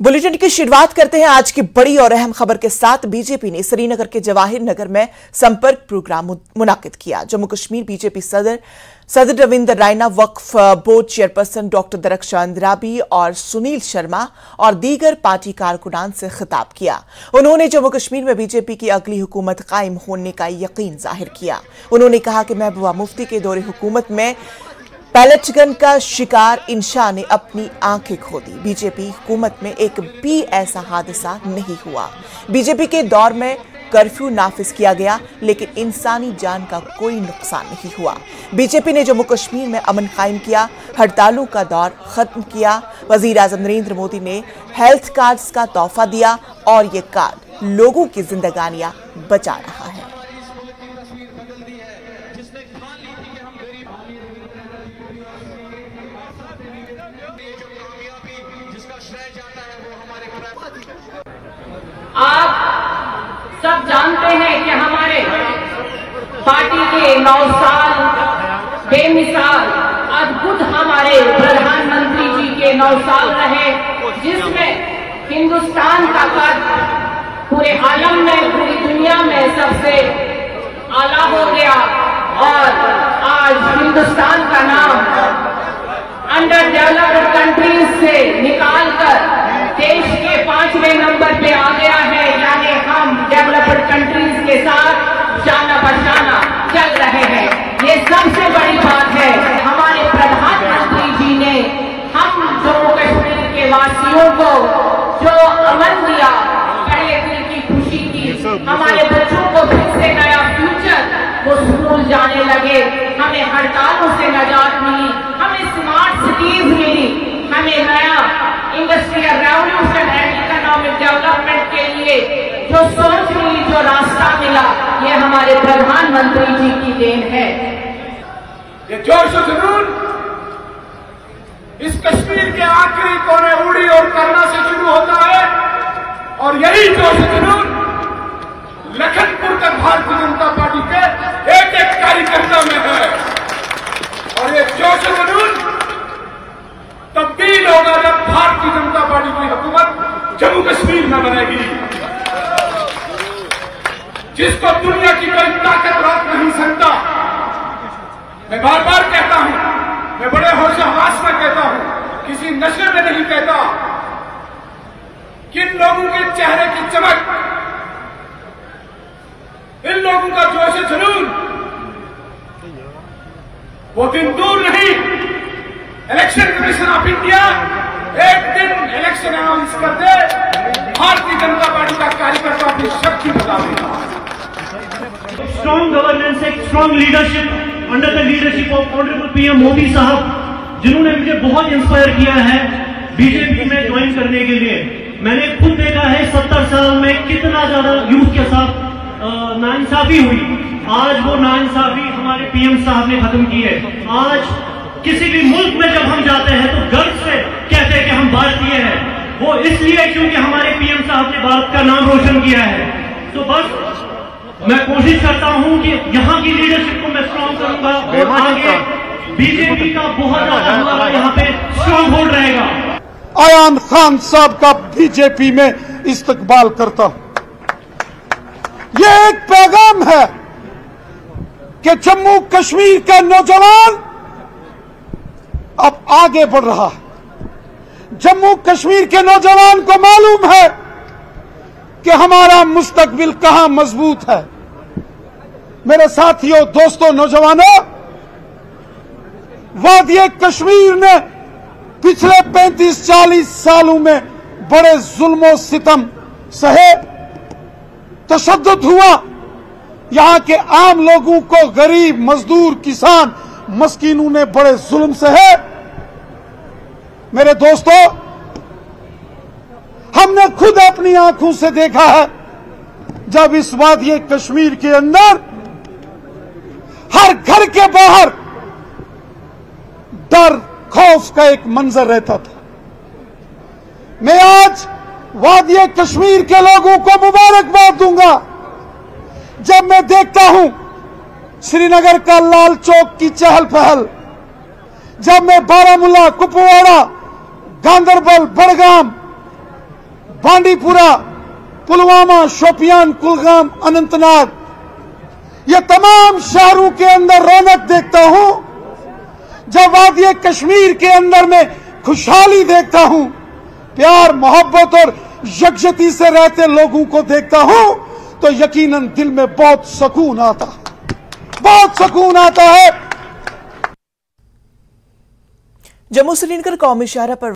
Bulletin की शुरुआत करते हैं आज की बड़ी और अहम खबर के साथ। बीजेपी ने श्रीनगर के जवाहिर नगर में संपर्क प्रोग्राम मुनाकिद किया। जम्मू कश्मीर बीजेपी सदर रविंद्र रायना, वक्फ board chairperson doctor Darakhshan Andrabi और सुनील शर्मा और दीगर पार्टी कारकुनान से खिताब किया। उन्होंने जम्मू कश्मीर में बीजेपी की अगली हुकूमत कायम होने का यकीन जाहिर किया। उन्होंने कहा कि महबूबा मुफ्ती के दौरे हुकूमत में पैलेट गन का शिकार इंशा ने अपनी आंखें खो दी। बीजेपी हुकूमत में एक भी ऐसा हादसा नहीं हुआ। बीजेपी के दौर में कर्फ्यू नाफिज किया गया, लेकिन इंसानी जान का कोई नुकसान नहीं हुआ। बीजेपी ने जम्मू कश्मीर में अमन कायम किया, हड़तालों का दौर खत्म किया। वजीर आजम नरेंद्र मोदी ने हेल्थ कार्ड्स का तोहफा दिया और ये कार्ड लोगों की जिंदगानियां बचा रहा है। आप सब जानते हैं कि हमारे पार्टी के 9 साल बेमिसाल अद्भुत हमारे प्रधानमंत्री जी के 9 साल रहे, जिसमें हिंदुस्तान का कद पूरे आलम में, पूरी दुनिया में सबसे आला हो गया और आज हिंदुस्तान का नाम अंडर डेवलप्ड कंट्रीज से निकालकर देश के 5वें नंबर पे आ गया है। यानी हम डेवलप्ड कंट्रीज के साथ शाना बशाना चल रहे हैं। ये सबसे बड़ी बात है। हमारे प्रधानमंत्री जी ने हम जम्मू कश्मीर के वासियों को जो अमन दिया, पहले दिल की खुशी की, हमारे बच्चों को फिर से नया फ्यूचर, वो स्कूल जाने लगे, हमें हड़तालों से निजात मिली, हमें स्मार्ट सिटीज मिली, हमें नया industrial revolution and economic development के लिए जो सोच मिली, जो रास्ता मिला, ये हमारे प्रधानमंत्री जी की देन है। ये जोश और जुनून इस कश्मीर के आखिरी कोने उड़ी और करना से शुरू होता है और यही जोश और जुनून लखनपुर तक भारतीय जनता पार्टी के एक एक कार्यकर्ता में है। और ये जोश और जुनून तब्दील होगा जब भारतीय जनता पार्टी की हुकूमत जम्मू कश्मीर में बनेगी, जिसको दुनिया की कोई ताकत रोक नहीं सकता। मैं बार बार कहता हूं, मैं बड़े होश हवास में कहता हूं, किसी नशे में नहीं कहता। किन लोगों के चेहरे की चमक, इन लोगों का जोश जुनून, वो दिन दूर नहीं। इलेक्शन कमीशन ऑफ इंडिया एक दिन इलेक्शन अनाउंस कर दे, भारतीय जनता पार्टी का कार्यकर्ता अपनी शक्ति बता देगा। स्ट्रॉन्ग गवर्नेंस, एक strong leadership under the leadership of honourable PM Modi साहब, जिन्होंने मुझे बहुत इंस्पायर किया है बीजेपी में ज्वाइन करने के लिए। मैंने खुद देखा है 70 साल में कितना ज्यादा यूथ के साथ नाइंसाफी हुई। आज वो नाइंसाफी हमारे पीएम साहब ने खत्म की है। आज किसी भी मुल्क में जब हम जाते हैं तो गर्व से कहते हैं कि हम भारतीय हैं। वो इसलिए क्योंकि हमारे पीएम साहब ने भारत का नाम रोशन किया है। तो बस मैं कोशिश करता हूं कि यहाँ की लीडरशिप को मैं स्ट्रॉन्ग करूंगा और आगे बीजेपी का बहुत ज्यादा हमारा यहाँ पे स्ट्रॉन्ग होल्ड रहेगा। अयान खान साहब का बीजेपी में इस्तकबाल करता हूं। यह एक पैगाम है कि जम्मू कश्मीर का नौजवान अब आगे बढ़ रहा है। जम्मू कश्मीर के नौजवान को मालूम है कि हमारा मुस्तकबिल कहां मजबूत है। मेरे साथियों, दोस्तों, नौजवानों, वादी कश्मीर ने पिछले 35-40 सालों में बड़े जुल्म सितम सहे, तशद्दुद हुआ। यहां के आम लोगों को, गरीब, मजदूर, किसान, मस्कीनों ने बड़े जुल्म सहे। मेरे दोस्तों, हमने खुद अपनी आंखों से देखा है जब इस वादी कश्मीर के अंदर हर घर के बाहर डर, खौफ का एक मंजर रहता था। मैं आज वादी कश्मीर के लोगों को मुबारकबाद दूंगा जब मैं देखता हूं श्रीनगर का लाल चौक की चहल पहल, जब मैं बारामूला, कुपवाड़ा, गांदरबल, बड़गाम, बांडीपुरा, पुलवामा, शोपियान, कुलगाम, अनंतनाग, ये तमाम शहरों के अंदर रौनक देखता हूं, जब वादी कश्मीर के अंदर में खुशहाली देखता हूं, प्यार मोहब्बत और यकजहती से रहते लोगों को देखता हूं, तो यकीनन दिल में बहुत सुकून आता है, बहुत सुकून आता है। जम्मू श्रीनगर कौमी शाहरा पर